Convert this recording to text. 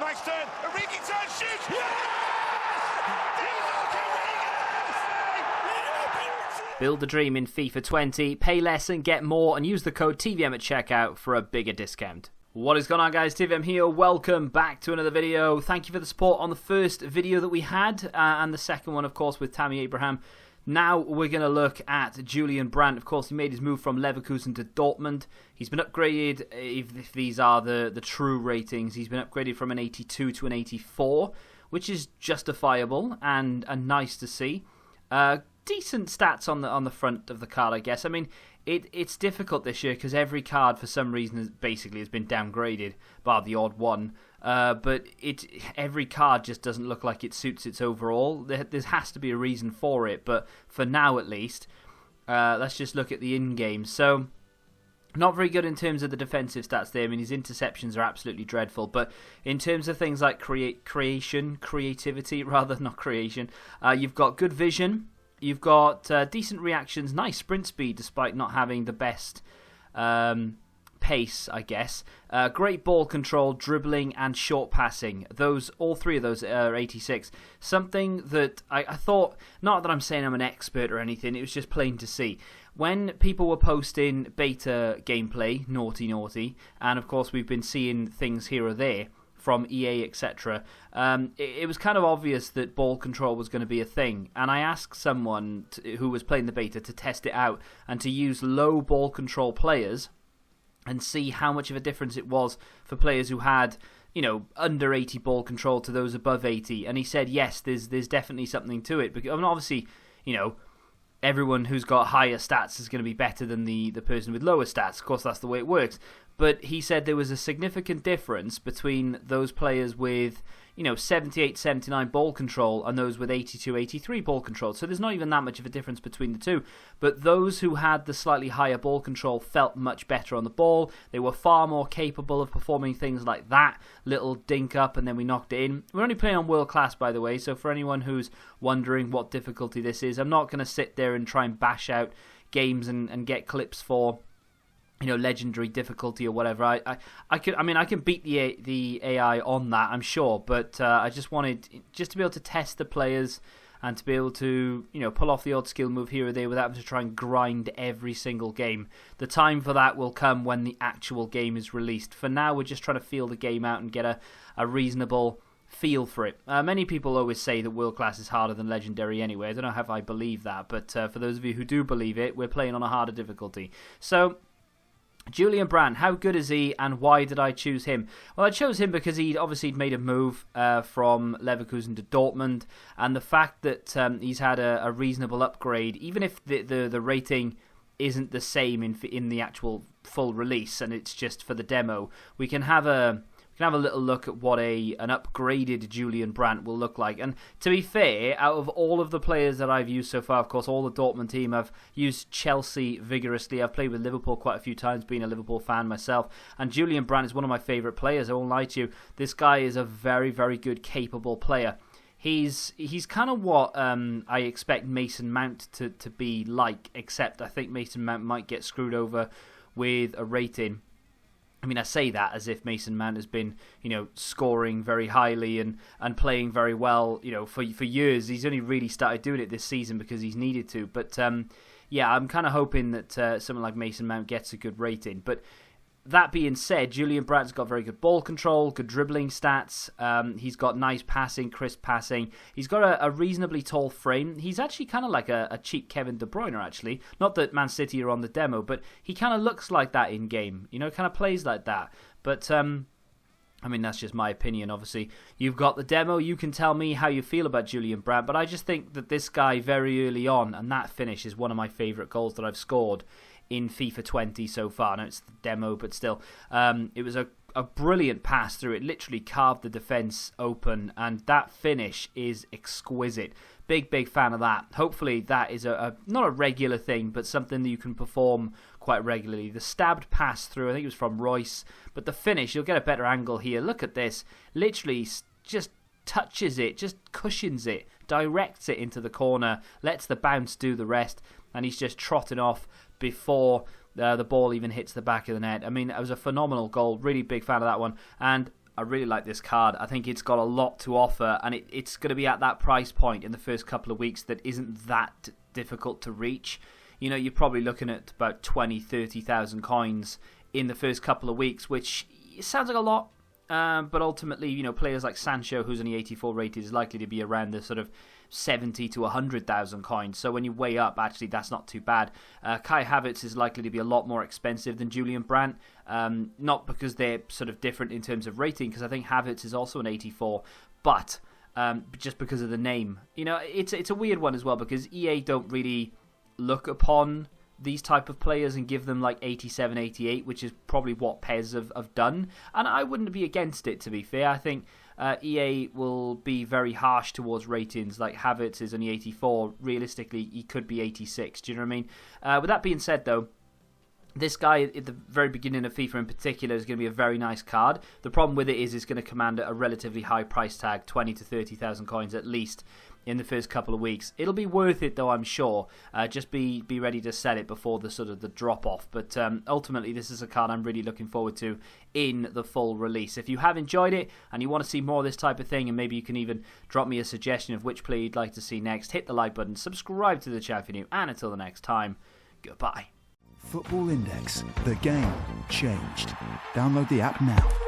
Back's turn. Origi turn, shoots. Build the dream in FIFA 20, pay less and get more, and use the code TVM at checkout for a bigger discount. What is going on, guys? TVM here. Welcome back to another video. Thank you for the support on the first video that we had, and the second one, of course, with Tammy Abraham. Now we're going to look at Julian Brandt. Of course, he made his move from Leverkusen to Dortmund. He's been upgraded, if these are the true ratings, he's been upgraded from an 82 to an 84, which is justifiable and nice to see. Decent stats on the front of the card, I guess. I mean, it's difficult this year because every card, for some reason, basically has been downgraded, bar the odd one. But every card just doesn't look like it suits its overall. There has to be a reason for it, but for now at least, let's just look at the in-game. So, not very good in terms of the defensive stats there. I mean, his interceptions are absolutely dreadful. But in terms of things like creativity, rather, not creation, you've got good vision. You've got decent reactions, nice sprint speed despite not having the best pace, I guess. Great ball control, dribbling and short passing. All three of those are 86. Something that I thought, not that I'm saying I'm an expert or anything, it was just plain to see. When people were posting beta gameplay, naughty, and of course we've been seeing things here or there from EA, etc., it was kind of obvious that ball control was going to be a thing. And I asked someone who was playing the beta to test it out and to use low ball control players and see how much of a difference it was for players who had, you know, under 80 ball control to those above 80. And he said, yes, there's definitely something to it. Because, I mean, obviously, you know, everyone who's got higher stats is going to be better than the person with lower stats. Of course, that's the way it works. But he said there was a significant difference between those players with, you know, 78, 79 ball control and those with 82, 83 ball control. So there's not even that much of a difference between the two. But those who had the slightly higher ball control felt much better on the ball. They were far more capable of performing things like that little dink up and then we knocked it in. We're only playing on world class, by the way. So for anyone who's wondering what difficulty this is, I'm not going to sit there and try and bash out games and get clips for, you know, legendary difficulty or whatever. I can beat the AI on that, I'm sure, but I just wanted to be able to test the players and to be able to, you know, pull off the odd skill move here or there without having to try and grind every single game. The time for that will come when the actual game is released. For now, we're just trying to feel the game out and get a reasonable feel for it. Many people always say that world class is harder than legendary anyway. I don't know if I believe that, but for those of you who do believe it, we're playing on a harder difficulty. So, Julian Brandt, how good is he and why did I choose him? Well, I chose him because he'd obviously made a move from Leverkusen to Dortmund, and the fact that he's had a reasonable upgrade, even if the rating isn't the same in the actual full release and it's just for the demo, we can have a little look at what an upgraded Julian Brandt will look like. And to be fair, out of all of the players that I've used so far, of course, all the Dortmund team, I've used Chelsea vigorously. I've played with Liverpool quite a few times, being a Liverpool fan myself. And Julian Brandt is one of my favourite players, I won't lie to you. This guy is a very, very good, capable player. He's kind of what I expect Mason Mount to be like, except I think Mason Mount might get screwed over with a rating. I mean, I say that as if Mason Mount has been, you know, scoring very highly and playing very well, you know, for years. He's only really started doing it this season because he's needed to. But, yeah, I'm kind of hoping that someone like Mason Mount gets a good rating. But that being said, Julian Brandt's got very good ball control, good dribbling stats. He's got nice passing, crisp passing. He's got a reasonably tall frame. He's actually kind of like a cheap Kevin De Bruyne, actually. Not that Man City are on the demo, but he kind of looks like that in game. You know, kind of plays like that. But I mean, that's just my opinion, obviously. You've got the demo. You can tell me how you feel about Julian Brandt. But I just think that this guy very early on, and that finish is one of my favourite goals that I've scored in FIFA 20 so far. Now it's the demo, but still. It was a brilliant pass through. It literally carved the defence open, and that finish is exquisite. Big fan of that. Hopefully that is not a regular thing, but something that you can perform quite regularly. The stabbed pass through, I think it was from Royce, but the finish, you'll get a better angle here. Look at this. Literally just touches it, just cushions it, directs it into the corner, lets the bounce do the rest, and he's just trotting off before the ball even hits the back of the net. I mean, it was a phenomenal goal. Really big fan of that one. And I really like this card. I think it's got a lot to offer, and it's going to be at that price point in the first couple of weeks that isn't that difficult to reach. You know, you're probably looking at about 20, 30,000 coins in the first couple of weeks, which sounds like a lot, but ultimately, you know, players like Sancho, who's only 84 rated, is likely to be around the sort of 70 to 100,000 coins. So when you weigh up, actually, that's not too bad. Kai Havertz is likely to be a lot more expensive than Julian Brandt, not because they're sort of different in terms of rating, because I think Havertz is also an 84, but just because of the name. You know, it's a weird one as well, because EA don't really look upon these type of players and give them like 87, 88, which is probably what PES have done. And I wouldn't be against it, to be fair. I think EA will be very harsh towards ratings. Like Havertz is only 84. Realistically, he could be 86. Do you know what I mean? With that being said, though, this guy at the very beginning of FIFA in particular is going to be a very nice card. The problem with it is it's going to command a relatively high price tag, 20 to 30,000 coins at least in the first couple of weeks. It'll be worth it though, I'm sure. Just be ready to sell it before the sort of the drop off. But ultimately, this is a card I'm really looking forward to in the full release. If you have enjoyed it and you want to see more of this type of thing, and maybe you can even drop me a suggestion of which player you'd like to see next, hit the like button, subscribe to the channel if you're new, and until the next time, goodbye. Football Index. The game changed. Download the app now.